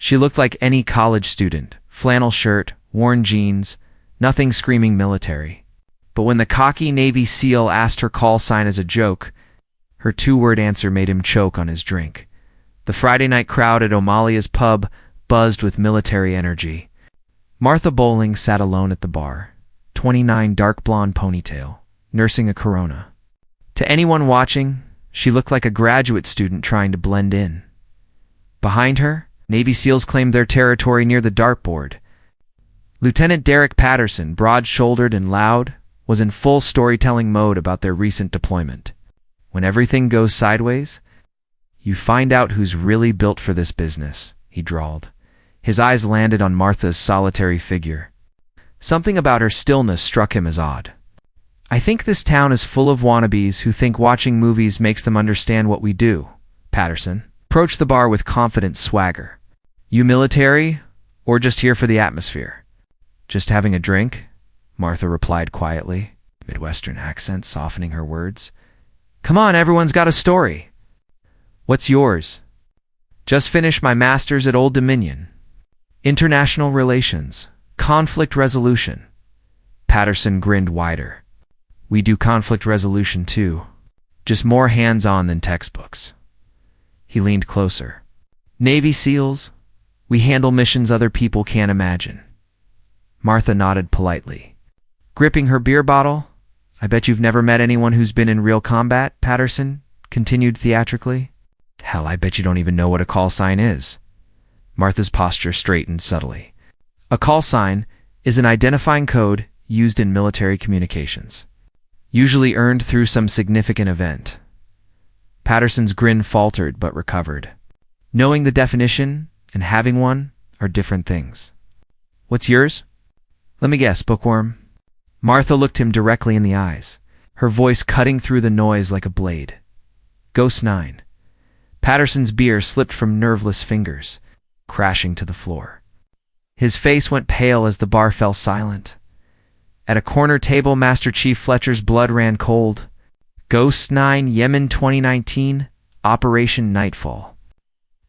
She looked like any college student, flannel shirt, worn jeans, nothing screaming military. But when the cocky Navy SEAL asked her call sign as a joke, her two-word answer made him choke on his drink. The Friday night crowd at O'Malia's pub buzzed with military energy. Martha Bowling sat alone at the bar, 29, dark blonde ponytail, nursing a Corona. To anyone watching, she looked like a graduate student trying to blend in. Behind her, Navy SEALs claimed their territory near the dartboard. Lieutenant Derek Patterson, broad-shouldered and loud, was in full storytelling mode about their recent deployment. When everything goes sideways, you find out who's really built for this business, he drawled. His eyes landed on Martha's solitary figure. Something about her stillness struck him as odd. I think this town is full of wannabes who think watching movies makes them understand what we do, Patterson approached the bar with confident swagger. You military, or just here for the atmosphere? Just having a drink, Martha replied quietly, Midwestern accent softening her words. Come on, everyone's got a story. What's yours? Just finished my master's at Old Dominion. International Relations, Conflict Resolution. Patterson grinned wider. We do conflict resolution too, just more hands-on than textbooks. He leaned closer. Navy SEALs, we handle missions other people can't imagine. Martha nodded politely. Gripping her beer bottle, I bet you've never met anyone who's been in real combat, Patterson continued theatrically. Hell, I bet you don't even know what a call sign is. Martha's posture straightened subtly. A call sign is an identifying code used in military communications, usually earned through some significant event. Patterson's grin faltered but recovered. Knowing the definition and having one are different things. What's yours? Let me guess, bookworm. Martha looked him directly in the eyes, her voice cutting through the noise like a blade. Ghost 9. Patterson's beer slipped from nerveless fingers, crashing to the floor. His face went pale as the bar fell silent. At a corner table, Master Chief Fletcher's blood ran cold. Ghost 9, Yemen 2019, Operation Nightfall.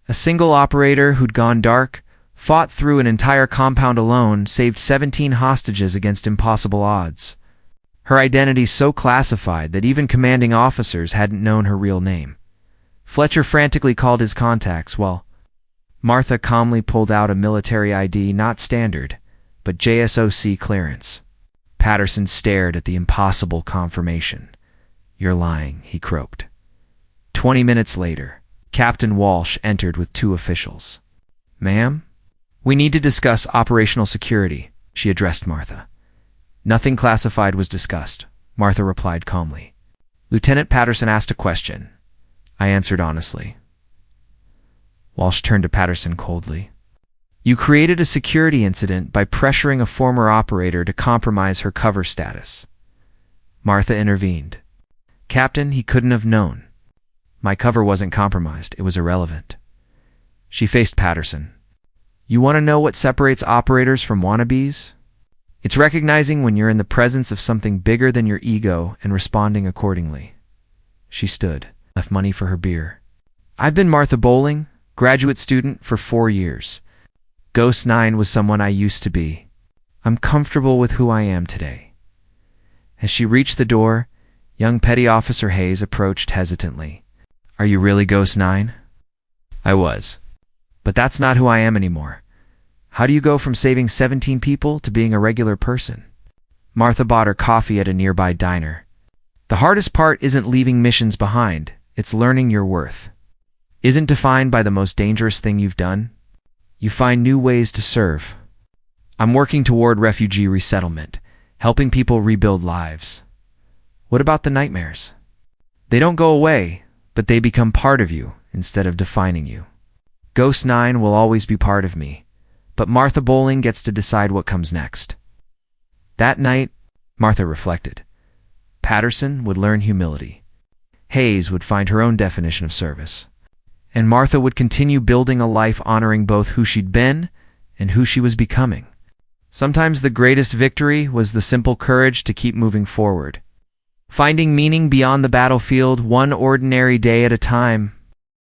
A single operator who'd gone dark, fought through an entire compound alone, saved 17 hostages against impossible odds. Her identity so classified that even commanding officers hadn't known her real name. Fletcher frantically called his contacts while Martha calmly pulled out a military ID, not standard, but JSOC clearance. Patterson stared at the impossible confirmation. You're lying, he croaked. 20 minutes later, Captain Walsh entered with 2 officials. Ma'am? We need to discuss operational security, she addressed Martha. Nothing classified was discussed, Martha replied calmly. Lieutenant Patterson asked a question. I answered honestly. Walsh turned to Patterson coldly. You created a security incident by pressuring a former operator to compromise her cover status. Martha intervened. Captain, he couldn't have known. My cover wasn't compromised, it was irrelevant. She faced Patterson. You want to know what separates operators from wannabes? It's recognizing when you're in the presence of something bigger than your ego and responding accordingly. She stood, left money for her beer. I've been Martha Bowling, graduate student, for 4 years. Ghost 9 was someone I used to be. I'm comfortable with who I am today. As she reached the door, young Petty Officer Hayes approached hesitantly. Are you really Ghost 9? I was. But that's not who I am anymore. How do you go from saving 17 people to being a regular person? Martha bought her coffee at a nearby diner. The hardest part isn't leaving missions behind, it's learning your worth. Isn't defined by the most dangerous thing you've done. You find new ways to serve. I'm working toward refugee resettlement, helping people rebuild lives. What about the nightmares? They don't go away, but they become part of you instead of defining you. Ghost 9 will always be part of me, but Martha Bowling gets to decide what comes next. That night, Martha reflected. Patterson would learn humility. Hayes would find her own definition of service. And Martha would continue building a life honoring both who she'd been and who she was becoming. Sometimes the greatest victory was the simple courage to keep moving forward. Finding meaning beyond the battlefield, one ordinary day at a time.